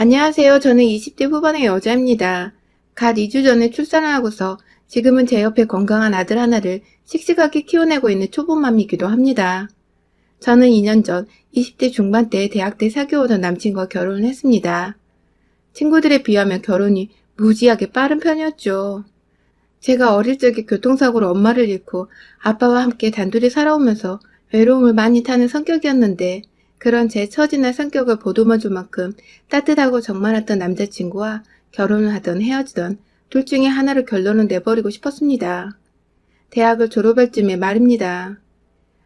안녕하세요. 저는 20대 후반의 여자입니다. 갓 2주 전에 출산을 하고서 지금은 제 옆에 건강한 아들 하나를 씩씩하게 키워내고 있는 초보맘이기도 합니다. 저는 2년 전 20대 중반 때 대학 때 사귀어오던 남친과 결혼을 했습니다. 친구들에 비하면 결혼이 무지하게 빠른 편이었죠. 제가 어릴 적에 교통사고로 엄마를 잃고 아빠와 함께 단둘이 살아오면서 외로움을 많이 타는 성격이었는데, 그런 제 처지나 성격을 보듬어줄 만큼 따뜻하고 정 많았던 남자친구와 결혼을 하던 헤어지던 둘 중에 하나를 결론을 내버리고 싶었습니다. 대학을 졸업할 쯤에 말입니다.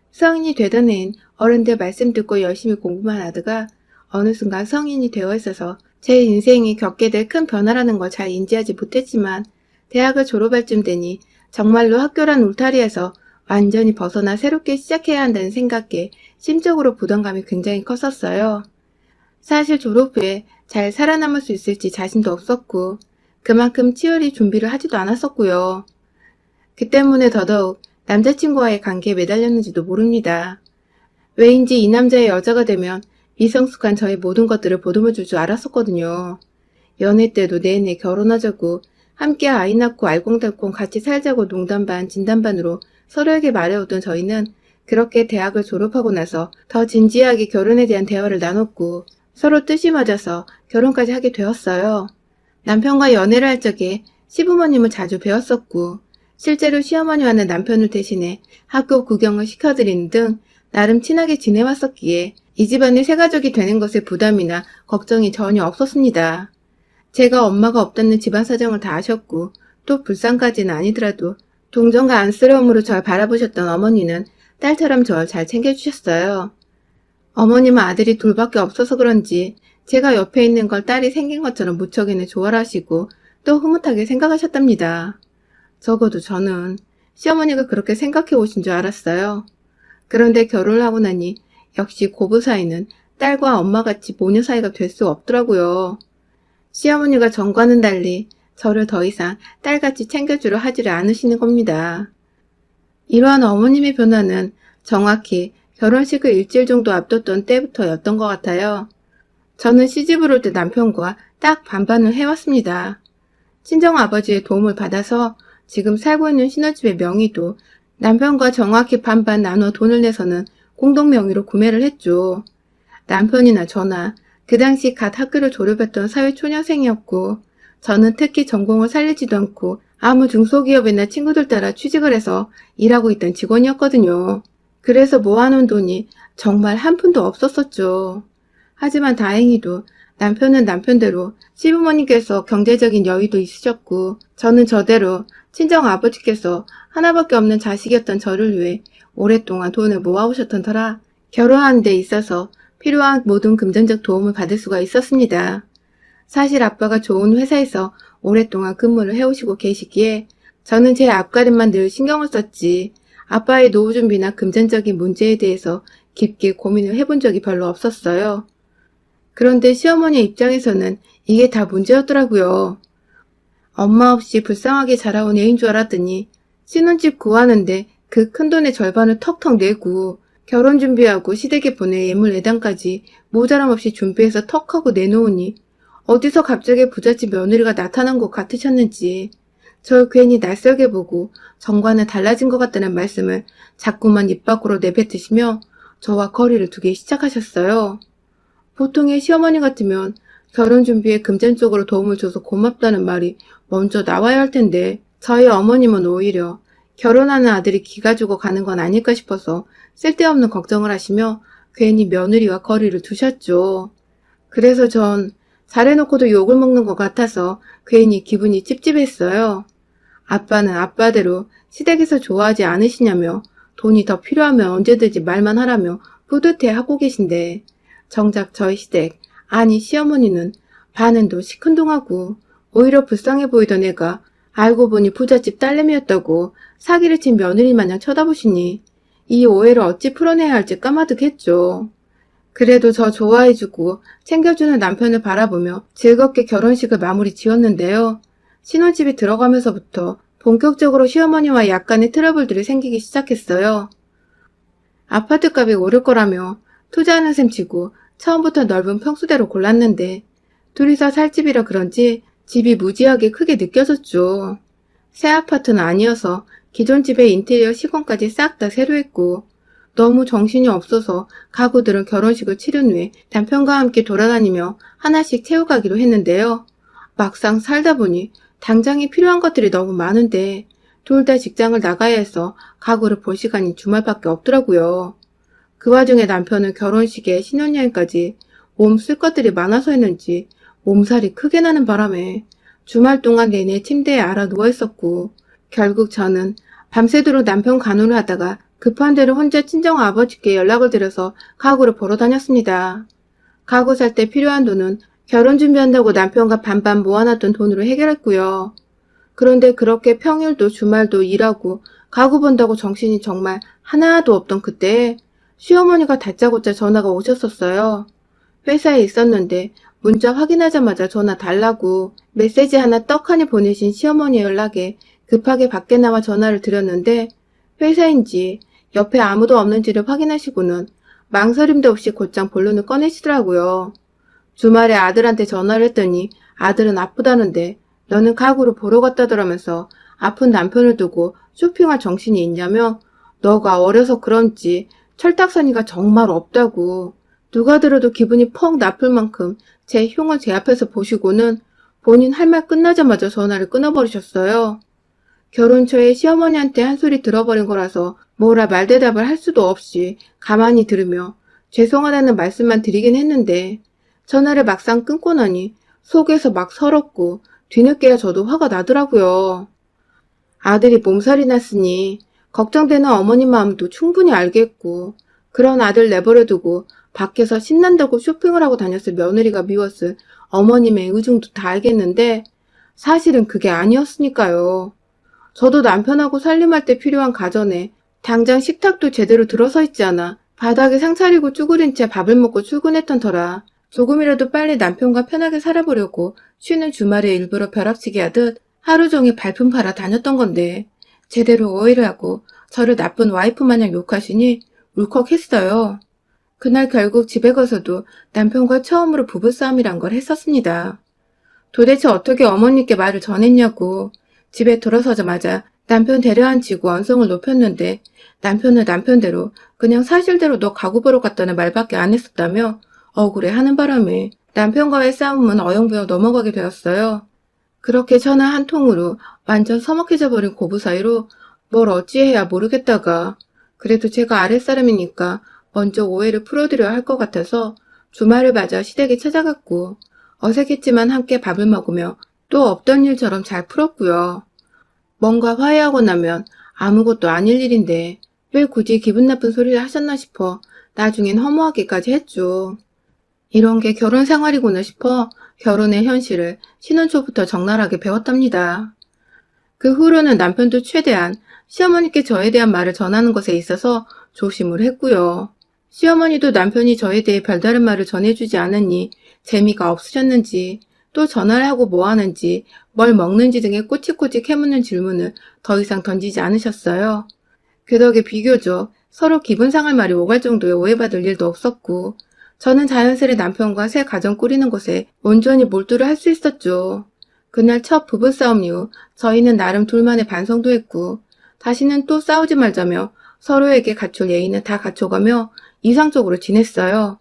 성인이 되던 해인 어른들 말씀 듣고 열심히 공부만 하다가 어느 순간 성인이 되어 있어서 제 인생이 겪게 될 큰 변화라는 걸 잘 인지하지 못했지만, 대학을 졸업할 쯤 되니 정말로 학교란 울타리에서 완전히 벗어나 새롭게 시작해야 한다는 생각에 심적으로 부담감이 굉장히 컸었어요. 사실 졸업 후에 잘 살아남을 수 있을지 자신도 없었고, 그만큼 치열히 준비를 하지도 않았었고요. 그 때문에 더더욱 남자친구와의 관계에 매달렸는지도 모릅니다. 왜인지 이 남자의 여자가 되면 미성숙한 저의 모든 것들을 보듬어줄 줄 알았었거든요. 연애 때도 내내 결혼하자고, 함께 아이 낳고 알콩달콩 같이 살자고 농담 반 진담 반으로 서로에게 말해오던 저희는 그렇게 대학을 졸업하고 나서 더 진지하게 결혼에 대한 대화를 나눴고, 서로 뜻이 맞아서 결혼까지 하게 되었어요. 남편과 연애를 할 적에 시부모님을 자주 뵈었었고, 실제로 시어머니와는 남편을 대신해 학교 구경을 시켜드리는 등 나름 친하게 지내왔었기에 이 집안의 새가족이 되는 것에 부담이나 걱정이 전혀 없었습니다. 제가 엄마가 없다는 집안 사정을 다 아셨고, 또 불쌍까지는 아니더라도 동정과 안쓰러움으로 절 바라보셨던 어머니는 딸처럼 절 잘 챙겨주셨어요. 어머님은 아들이 둘밖에 없어서 그런지 제가 옆에 있는 걸 딸이 생긴 것처럼 무척이나 좋아라 하시고 또 흐뭇하게 생각하셨답니다. 적어도 저는 시어머니가 그렇게 생각해 오신 줄 알았어요. 그런데 결혼을 하고 나니 역시 고부 사이는 딸과 엄마같이 모녀 사이가 될 수 없더라고요. 시어머니가 전과는 달리 저를 더 이상 딸같이 챙겨주려 하지를 않으시는 겁니다. 이러한 어머님의 변화는 정확히 결혼식을 일주일 정도 앞뒀던 때부터였던 것 같아요. 저는 시집을 올 때 남편과 딱 반반을 해왔습니다. 친정아버지의 도움을 받아서 지금 살고 있는 신혼집의 명의도 남편과 정확히 반반 나눠 돈을 내서는 공동 명의로 구매를 했죠. 남편이나 저나 그 당시 갓 학교를 졸업했던 사회초년생이었고, 저는 특히 전공을 살리지도 않고 아무 중소기업이나 친구들 따라 취직을 해서 일하고 있던 직원이었거든요. 그래서 모아놓은 돈이 정말 한 푼도 없었었죠. 하지만 다행히도 남편은 남편대로 시부모님께서 경제적인 여유도 있으셨고, 저는 저대로 친정아버지께서 하나밖에 없는 자식이었던 저를 위해 오랫동안 돈을 모아오셨던 터라 결혼하는 데 있어서 필요한 모든 금전적 도움을 받을 수가 있었습니다. 사실 아빠가 좋은 회사에서 오랫동안 근무를 해오시고 계시기에 저는 제 앞가림만 늘 신경을 썼지, 아빠의 노후 준비나 금전적인 문제에 대해서 깊게 고민을 해본 적이 별로 없었어요. 그런데 시어머니 입장에서는 이게 다 문제였더라고요. 엄마 없이 불쌍하게 자라온 애인 줄 알았더니 신혼집 구하는데 그 큰돈의 절반을 턱턱 내고, 결혼 준비하고 시댁에 보낼 예물 예단까지 모자람 없이 준비해서 턱 하고 내놓으니 어디서 갑자기 부잣집 며느리가 나타난 것 같으셨는지 절 괜히 낯설게 보고 정과는 달라진 것 같다는 말씀을 자꾸만 입 밖으로 내뱉으시며 저와 거리를 두기 시작하셨어요. 보통의 시어머니 같으면 결혼 준비에 금전적으로 도움을 줘서 고맙다는 말이 먼저 나와야 할 텐데, 저희 어머님은 오히려 결혼하는 아들이 기가 죽어 가는 건 아닐까 싶어서 쓸데없는 걱정을 하시며 괜히 며느리와 거리를 두셨죠. 그래서 전 잘해놓고도 욕을 먹는 것 같아서 괜히 기분이 찝찝했어요. 아빠는 아빠대로 시댁에서 좋아하지 않으시냐며 돈이 더 필요하면 언제든지 말만 하라며 뿌듯해하고 계신데, 정작 저희 시댁, 아니 시어머니는 반은도 시큰둥하고 오히려 불쌍해 보이던 애가 알고 보니 부잣집 딸내미였다고 사기를 친 며느리 마냥 쳐다보시니 이 오해를 어찌 풀어내야 할지 까마득했죠. 그래도 저 좋아해주고 챙겨주는 남편을 바라보며 즐겁게 결혼식을 마무리 지었는데요. 신혼집에 들어가면서부터 본격적으로 시어머니와 약간의 트러블들이 생기기 시작했어요. 아파트값이 오를 거라며 투자하는 셈 치고 처음부터 넓은 평수대로 골랐는데 둘이서 살 집이라 그런지 집이 무지하게 크게 느껴졌죠. 새 아파트는 아니어서 기존 집의 인테리어 시공까지 싹 다 새로 했고, 너무 정신이 없어서 가구들은 결혼식을 치른 후에 남편과 함께 돌아다니며 하나씩 채워가기로 했는데요. 막상 살다 보니 당장에 필요한 것들이 너무 많은데 둘 다 직장을 나가야 해서 가구를 볼 시간이 주말밖에 없더라고요. 그 와중에 남편은 결혼식에 신혼여행까지 몸 쓸 것들이 많아서였는지 몸살이 크게 나는 바람에 주말 동안 내내 침대에 알아 누워 있었고, 결국 저는 밤새도록 남편 간호를 하다가 급한 대로 혼자 친정 아버지께 연락을 드려서 가구를 보러 다녔습니다. 가구 살 때 필요한 돈은 결혼 준비한다고 남편과 반반 모아놨던 돈으로 해결했고요. 그런데 그렇게 평일도 주말도 일하고 가구 본다고 정신이 정말 하나도 없던 그때 시어머니가 다짜고짜 전화가 오셨었어요. 회사에 있었는데 문자 확인하자마자 전화 달라고 메시지 하나 떡하니 보내신 시어머니 연락에 급하게 밖에 나와 전화를 드렸는데 회사인지 옆에 아무도 없는지를 확인하시고는 망설임도 없이 곧장 본론을 꺼내시더라고요. 주말에 아들한테 전화를 했더니 아들은 아프다는데 너는 가구를 보러 갔다더라면서 아픈 남편을 두고 쇼핑할 정신이 있냐며 너가 어려서 그런지 철딱서니가 정말 없다고 누가 들어도 기분이 퍽 나쁠 만큼 제 흉을 제 앞에서 보시고는 본인 할 말 끝나자마자 전화를 끊어버리셨어요. 결혼 초에 시어머니한테 한 소리 들어버린 거라서 뭐라 말대답을 할 수도 없이 가만히 들으며 죄송하다는 말씀만 드리긴 했는데 전화를 막상 끊고 나니 속에서 막 서럽고 뒤늦게야 저도 화가 나더라고요. 아들이 몸살이 났으니 걱정되는 어머니 마음도 충분히 알겠고 그런 아들 내버려두고 밖에서 신난다고 쇼핑을 하고 다녔을 며느리가 미웠을 어머님의 의중도 다 알겠는데 사실은 그게 아니었으니까요. 저도 남편하고 살림할 때 필요한 가전에 당장 식탁도 제대로 들어서 있지 않아 바닥에 상 차리고 쭈그린 채 밥을 먹고 출근했던 터라 조금이라도 빨리 남편과 편하게 살아보려고 쉬는 주말에 일부러 벼락치기 하듯 하루 종일 발품 팔아 다녔던 건데 제대로 오해를 하고 저를 나쁜 와이프 마냥 욕하시니 울컥했어요. 그날 결국 집에 가서도 남편과 처음으로 부부싸움이란 걸 했었습니다. 도대체 어떻게 어머니께 말을 전했냐고 집에 돌아서자마자 남편 데려앉히고 언성을 높였는데 남편은 남편대로 그냥 사실대로 너 가구 보러 갔다는 말밖에 안 했었다며 억울해하는 바람에 남편과의 싸움은 어영부영 넘어가게 되었어요. 그렇게 전화 한 통으로 완전 서먹해져 버린 고부 사이로 뭘 어찌해야 모르겠다가 그래도 제가 아랫사람이니까 먼저 오해를 풀어드려야 할 것 같아서 주말을 맞아 시댁에 찾아갔고 어색했지만 함께 밥을 먹으며 또 없던 일처럼 잘 풀었고요. 뭔가 화해하고 나면 아무것도 아닐 일인데 왜 굳이 기분 나쁜 소리를 하셨나 싶어 나중엔 허무하기까지 했죠. 이런 게 결혼 생활이구나 싶어 결혼의 현실을 신혼 초부터 적나라하게 배웠답니다. 그 후로는 남편도 최대한 시어머니께 저에 대한 말을 전하는 것에 있어서 조심을 했고요. 시어머니도 남편이 저에 대해 별다른 말을 전해주지 않으니 재미가 없으셨는지 또 전화를 하고 뭐 하는지 뭘 먹는지 등의 꼬치꼬치 캐묻는 질문을 더 이상 던지지 않으셨어요. 그 덕에 비교적 서로 기분 상할 말이 오갈 정도의 오해받을 일도 없었고 저는 자연스레 남편과 새 가정 꾸리는 것에 온전히 몰두를 할 수 있었죠. 그날 첫 부부싸움 이후 저희는 나름 둘만의 반성도 했고 다시는 또 싸우지 말자며 서로에게 갖출 예의는 다 갖춰가며 이상적으로 지냈어요.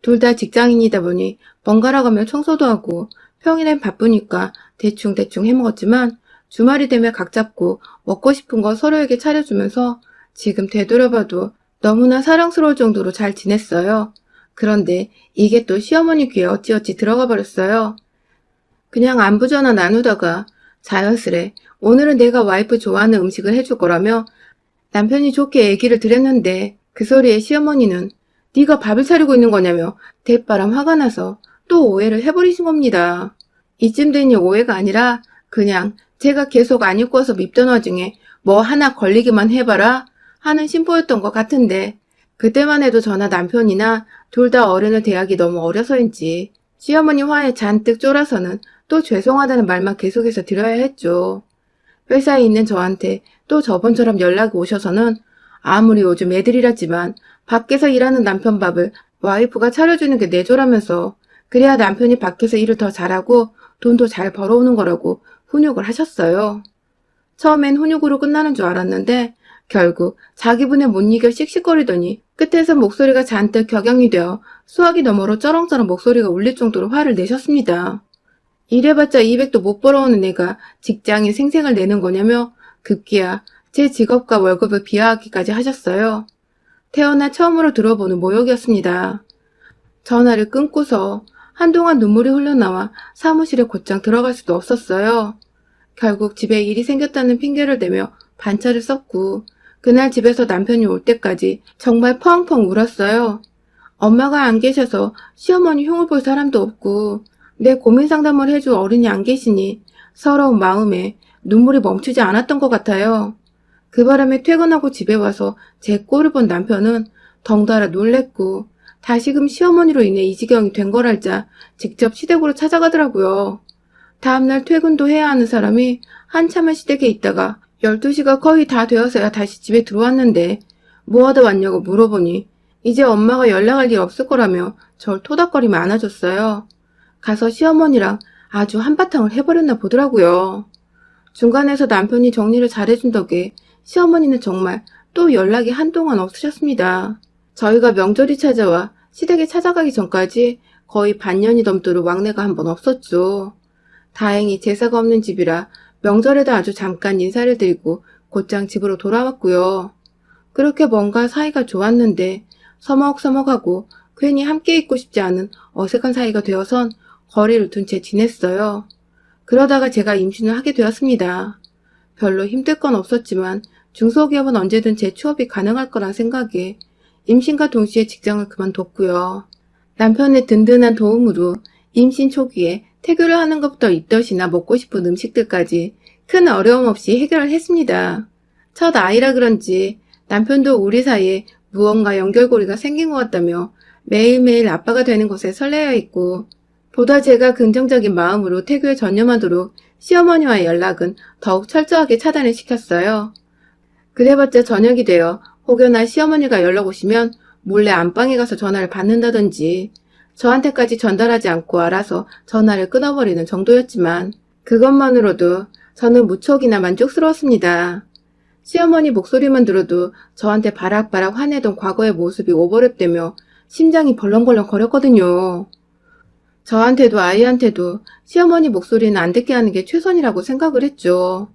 둘 다 직장인이다 보니 번갈아 가며 청소도 하고 평일엔 바쁘니까 대충대충 해먹었지만 주말이 되면 각 잡고 먹고 싶은 거 서로에게 차려주면서 지금 되돌아봐도 너무나 사랑스러울 정도로 잘 지냈어요. 그런데 이게 또 시어머니 귀에 어찌어찌 들어가 버렸어요. 그냥 안부 전화 나누다가 자연스레 오늘은 내가 와이프 좋아하는 음식을 해줄 거라며 남편이 좋게 얘기를 드렸는데 그 소리에 시어머니는 네가 밥을 차리고 있는 거냐며 대바람 화가 나서 또 오해를 해버리신 겁니다. 이쯤 되니 오해가 아니라 그냥 제가 계속 안 입고 와서 밉던 와중에 뭐 하나 걸리기만 해봐라 하는 심보였던 것 같은데 그때만 해도 저나 남편이나 둘 다 어른을 대하기 너무 어려서인지 시어머니 화에 잔뜩 쫄아서는 또 죄송하다는 말만 계속해서 드려야 했죠. 회사에 있는 저한테 또 저번처럼 연락이 오셔서는 아무리 요즘 애들이라지만 밖에서 일하는 남편 밥을 와이프가 차려주는 게 내조라면서 그래야 남편이 밖에서 일을 더 잘하고 돈도 잘 벌어오는 거라고 훈육을 하셨어요. 처음엔 훈육으로 끝나는 줄 알았는데 결국 자기 분에 못 이겨 씩씩거리더니 끝에서 목소리가 잔뜩 격양이 되어 수화기 너머로 쩌렁쩌렁 목소리가 울릴 정도로 화를 내셨습니다. 이래봤자 200도 못 벌어오는 애가 직장에 생색을 내는 거냐며 급기야 제 직업과 월급을 비하하기까지 하셨어요. 태어나 처음으로 들어보는 모욕이었습니다. 전화를 끊고서 한동안 눈물이 흘러나와 사무실에 곧장 들어갈 수도 없었어요. 결국 집에 일이 생겼다는 핑계를 대며 반차를 썼고 그날 집에서 남편이 올 때까지 정말 펑펑 울었어요. 엄마가 안 계셔서 시어머니 흉을 볼 사람도 없고 내 고민 상담을 해줄 어른이 안 계시니 서러운 마음에 눈물이 멈추지 않았던 것 같아요. 그 바람에 퇴근하고 집에 와서 제 꼴을 본 남편은 덩달아 놀랬고 다시금 시어머니로 인해 이 지경이 된 걸 알자 직접 시댁으로 찾아가더라고요. 다음날 퇴근도 해야 하는 사람이 한참을 시댁에 있다가 12시가 거의 다 되어서야 다시 집에 들어왔는데 뭐하다 왔냐고 물어보니 이제 엄마가 연락할 일 없을 거라며 절 토닥거리며 안아줬어요. 가서 시어머니랑 아주 한바탕을 해버렸나 보더라고요. 중간에서 남편이 정리를 잘해준 덕에 시어머니는 정말 또 연락이 한동안 없으셨습니다. 저희가 명절이 찾아와 시댁에 찾아가기 전까지 거의 반년이 넘도록 왕래가 한 번 없었죠. 다행히 제사가 없는 집이라 명절에도 아주 잠깐 인사를 드리고 곧장 집으로 돌아왔고요. 그렇게 뭔가 사이가 좋았는데 서먹서먹하고 괜히 함께 있고 싶지 않은 어색한 사이가 되어선 거리를 둔 채 지냈어요. 그러다가 제가 임신을 하게 되었습니다. 별로 힘들 건 없었지만 중소기업은 언제든 재취업이 가능할 거란 생각에 임신과 동시에 직장을 그만뒀고요. 남편의 든든한 도움으로 임신 초기에 태교를 하는 것부터 입덧이나 먹고 싶은 음식들까지 큰 어려움 없이 해결을 했습니다. 첫 아이라 그런지 남편도 우리 사이에 무언가 연결고리가 생긴 것 같다며 매일매일 아빠가 되는 것에 설레어 있고 보다 제가 긍정적인 마음으로 태교에 전념하도록 시어머니와의 연락은 더욱 철저하게 차단을 시켰어요. 그래봤자 저녁이 되어 혹여나 시어머니가 연락 오시면 몰래 안방에 가서 전화를 받는다든지 저한테까지 전달하지 않고 알아서 전화를 끊어버리는 정도였지만 그것만으로도 저는 무척이나 만족스러웠습니다. 시어머니 목소리만 들어도 저한테 바락바락 화내던 과거의 모습이 오버랩되며 심장이 벌렁벌렁 거렸거든요. 저한테도 아이한테도 시어머니 목소리는 안 듣게 하는 게 최선이라고 생각을 했죠.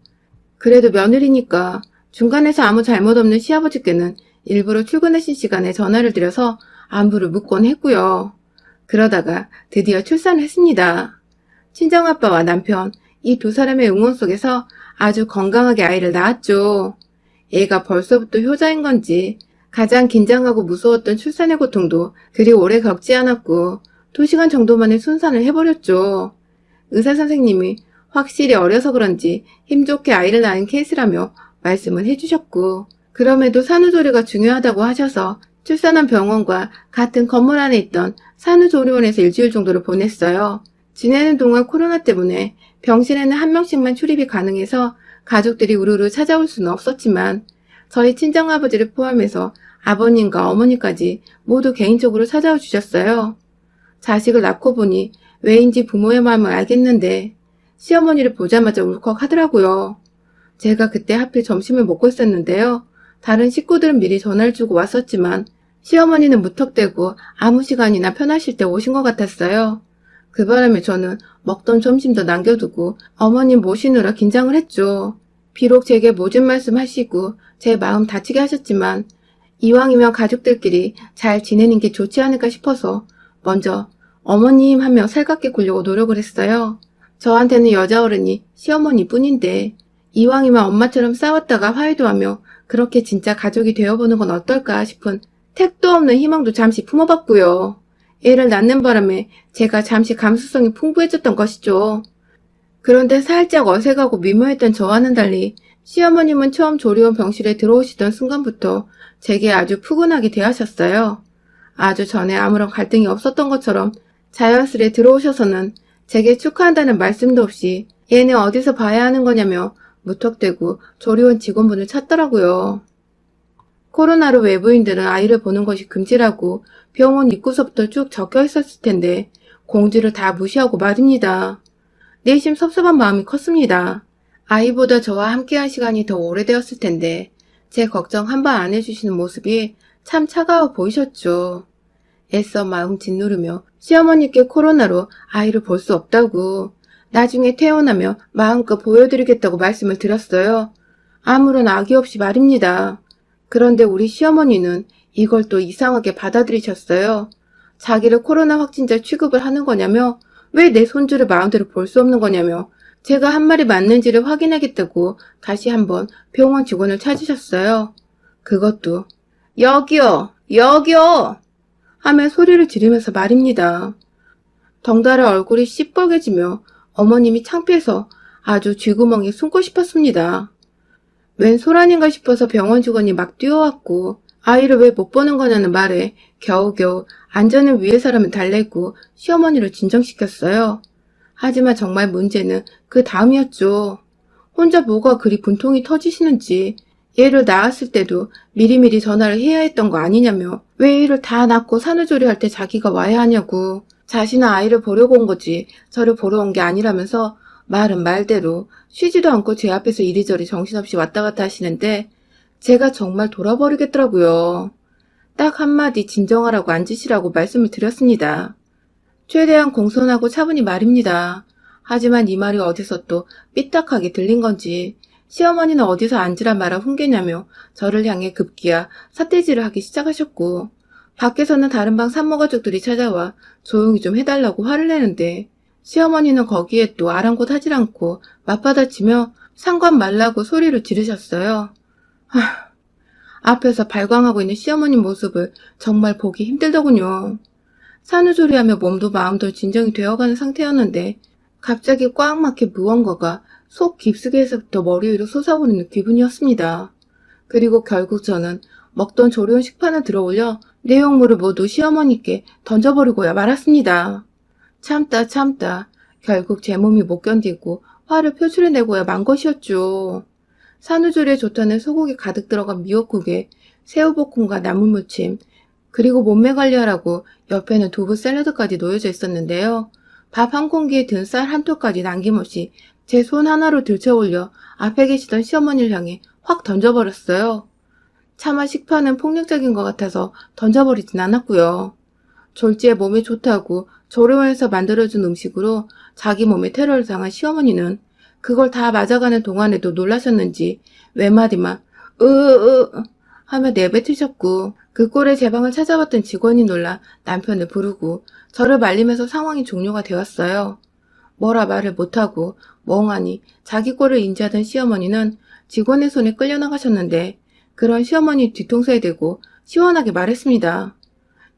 그래도 며느리니까 중간에서 아무 잘못 없는 시아버지께는 일부러 출근하신 시간에 전화를 드려서 안부를 묻곤 했고요. 그러다가 드디어 출산을 했습니다. 친정아빠와 남편, 이 두 사람의 응원 속에서 아주 건강하게 아이를 낳았죠. 애가 벌써부터 효자인 건지 가장 긴장하고 무서웠던 출산의 고통도 그리 오래 겪지 않았고 2시간 정도 만에 순산을 해버렸죠. 의사 선생님이 확실히 어려서 그런지 힘좋게 아이를 낳은 케이스라며 말씀을 해주셨고 그럼에도 산후조리가 중요하다고 하셔서 출산한 병원과 같은 건물 안에 있던 산후조리원에서 일주일 정도를 보냈어요. 지내는 동안 코로나 때문에 병실에는 한 명씩만 출입이 가능해서 가족들이 우르르 찾아올 수는 없었지만 저희 친정아버지를 포함해서 아버님과 어머니까지 모두 개인적으로 찾아와 주셨어요. 자식을 낳고 보니 왜인지 부모의 마음을 알겠는데 시어머니를 보자마자 울컥하더라고요. 제가 그때 하필 점심을 먹고 있었는데요. 다른 식구들은 미리 전화를 주고 왔었지만 시어머니는 무턱대고 아무 시간이나 편하실 때 오신 것 같았어요. 그 바람에 저는 먹던 점심도 남겨두고 어머님 모시느라 긴장을 했죠. 비록 제게 모진 말씀 하시고 제 마음 다치게 하셨지만 이왕이면 가족들끼리 잘 지내는 게 좋지 않을까 싶어서 먼저 어머님 하며 살갑게 굴려고 노력을 했어요. 저한테는 여자 어른이 시어머니 뿐인데 이왕이면 엄마처럼 싸웠다가 화해도 하며 그렇게 진짜 가족이 되어보는 건 어떨까 싶은 택도 없는 희망도 잠시 품어봤고요. 애를 낳는 바람에 제가 잠시 감수성이 풍부해졌던 것이죠. 그런데 살짝 어색하고 미묘했던 저와는 달리 시어머님은 처음 조리원 병실에 들어오시던 순간부터 제게 아주 푸근하게 대하셨어요. 아주 전에 아무런 갈등이 없었던 것처럼 자연스레 들어오셔서는 제게 축하한다는 말씀도 없이 얘는 어디서 봐야 하는 거냐며 무턱대고 조리원 직원분을 찾더라고요. 코로나로 외부인들은 아이를 보는 것이 금지라고 병원 입구서부터 쭉 적혀 있었을 텐데 공지를 다 무시하고 말입니다. 내심 섭섭한 마음이 컸습니다. 아이보다 저와 함께한 시간이 더 오래되었을 텐데 제 걱정 한 번 안 해주시는 모습이 참 차가워 보이셨죠. 애써 마음 짓누르며 시어머니께 코로나로 아이를 볼 수 없다고, 나중에 퇴원하며 마음껏 보여드리겠다고 말씀을 드렸어요. 아무런 악의 없이 말입니다. 그런데 우리 시어머니는 이걸 또 이상하게 받아들이셨어요. 자기를 코로나 확진자 취급을 하는 거냐며, 왜 내 손주를 마음대로 볼 수 없는 거냐며, 제가 한 말이 맞는지를 확인하겠다고 다시 한번 병원 직원을 찾으셨어요. 그것도 여기요, 여기요 하며 소리를 지르면서 말입니다. 덩달아 얼굴이 시뻘개지며 어머님이 창피해서 아주 쥐구멍에 숨고 싶었습니다. 웬 소란인가 싶어서 병원 직원이 막 뛰어왔고, 아이를 왜 못 보는 거냐는 말에 겨우겨우 안전을 위해서라면 달래고 시어머니를 진정시켰어요. 하지만 정말 문제는 그 다음이었죠. 혼자 뭐가 그리 분통이 터지시는지, 얘를 낳았을 때도 미리미리 전화를 해야 했던 거 아니냐며, 왜 애를 다 낳고 산후조리할 때 자기가 와야 하냐고, 자신은 아이를 보려고 온 거지 저를 보러 온 게 아니라면서 말은 말대로 쉬지도 않고 제 앞에서 이리저리 정신없이 왔다 갔다 하시는데 제가 정말 돌아버리겠더라고요. 딱 한마디 진정하라고 앉으시라고 말씀을 드렸습니다. 최대한 공손하고 차분히 말입니다. 하지만 이 말이 어디서 또 삐딱하게 들린 건지 시어머니는 어디서 앉으란 말을 훈계냐며 저를 향해 급기야 삿대질을 하기 시작하셨고, 밖에서는 다른 방 산모 가족들이 찾아와 조용히 좀 해달라고 화를 내는데 시어머니는 거기에 또 아랑곳 하질 않고 맞받아치며 상관 말라고 소리를 지르셨어요. 앞에서 발광하고 있는 시어머니 모습을 정말 보기 힘들더군요. 산후조리하며 몸도 마음도 진정이 되어가는 상태였는데 갑자기 꽉 막힌 무언가가 속 깊숙이에서부터 머리 위로 솟아오르는 기분이었습니다. 그리고 결국 저는 먹던 조리원 식판을 들어올려 내용물을 모두 시어머니께 던져버리고야 말았습니다. 참다 결국 제 몸이 못 견디고 화를 표출해내고야 만 것이었죠. 산후조리에 좋다는 소고기 가득 들어간 미역국에 새우볶음과 나물무침, 그리고 몸매 관리하라고 옆에는 두부 샐러드까지 놓여져 있었는데요. 밥 한 공기에 든 쌀 한 톨까지 남김없이 제 손 하나로 들쳐올려 앞에 계시던 시어머니를 향해 확 던져버렸어요. 차마 식판은 폭력적인 것 같아서 던져버리진 않았고요. 졸지에 몸에 좋다고 조리원에서 만들어준 음식으로 자기 몸에 테러를 당한 시어머니는 그걸 다 맞아가는 동안에도 놀라셨는지 외마디만 하며 내뱉으셨고, 그 꼴에 제 방을 찾아왔던 직원이 놀라 남편을 부르고 저를 말리면서 상황이 종료가 되었어요. 뭐라 말을 못하고 멍하니 자기 꼴을 인지하던 시어머니는 직원의 손에 끌려나가셨는데 그런 시어머니 뒤통수에 대고 시원하게 말했습니다.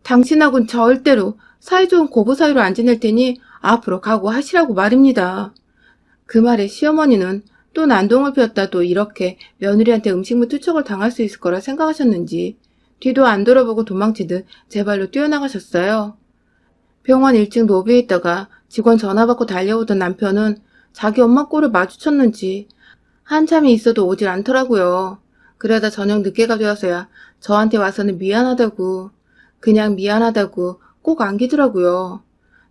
당신하고는 절대로 사이좋은 고부 사이로 안 지낼 테니 앞으로 각오하시라고 말입니다. 그 말에 시어머니는 또 난동을 피웠다 또 이렇게 며느리한테 음식물 투척을 당할 수 있을 거라 생각하셨는지 뒤도 안 돌아보고 도망치듯 제 발로 뛰어나가셨어요. 병원 1층 로비에 있다가 직원 전화 받고 달려오던 남편은 자기 엄마 꼴을 마주쳤는지 한참이 있어도 오질 않더라고요. 그러다 저녁 늦게가 되어서야 저한테 와서는 미안하다고, 그냥 미안하다고 꼭 안기더라고요.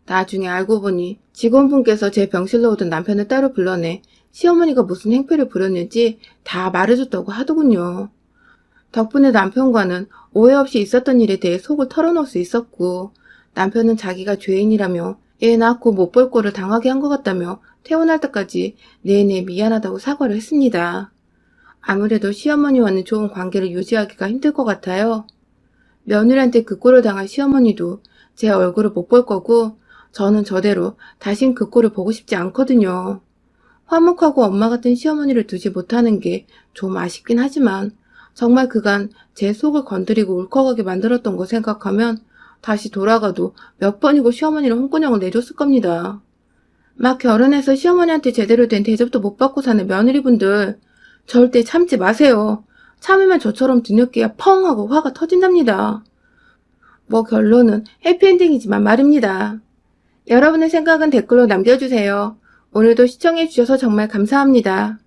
나중에 알고 보니 직원분께서 제 병실로 오던 남편을 따로 불러내 시어머니가 무슨 행패를 부렸는지 다 말해줬다고 하더군요. 덕분에 남편과는 오해 없이 있었던 일에 대해 속을 털어놓을 수 있었고, 남편은 자기가 죄인이라며 애 낳고 못 볼 꼴을 당하게 한 것 같다며 퇴원할 때까지 내내 미안하다고 사과를 했습니다. 아무래도 시어머니와는 좋은 관계를 유지하기가 힘들 것 같아요. 며느리한테 그 꼴을 당한 시어머니도 제 얼굴을 못 볼 거고 저는 저대로 다신 그 꼴을 보고 싶지 않거든요. 화목하고 엄마 같은 시어머니를 두지 못하는 게 좀 아쉽긴 하지만 정말 그간 제 속을 건드리고 울컥하게 만들었던 거 생각하면 다시 돌아가도 몇 번이고 시어머니를 홍군형을 내줬을 겁니다. 막 결혼해서 시어머니한테 제대로 된 대접도 못 받고 사는 며느리분들 절대 참지 마세요. 참으면 저처럼 뒤늦게야 펑 하고 화가 터진답니다. 뭐 결론은 해피엔딩이지만 말입니다. 여러분의 생각은 댓글로 남겨주세요. 오늘도 시청해주셔서 정말 감사합니다.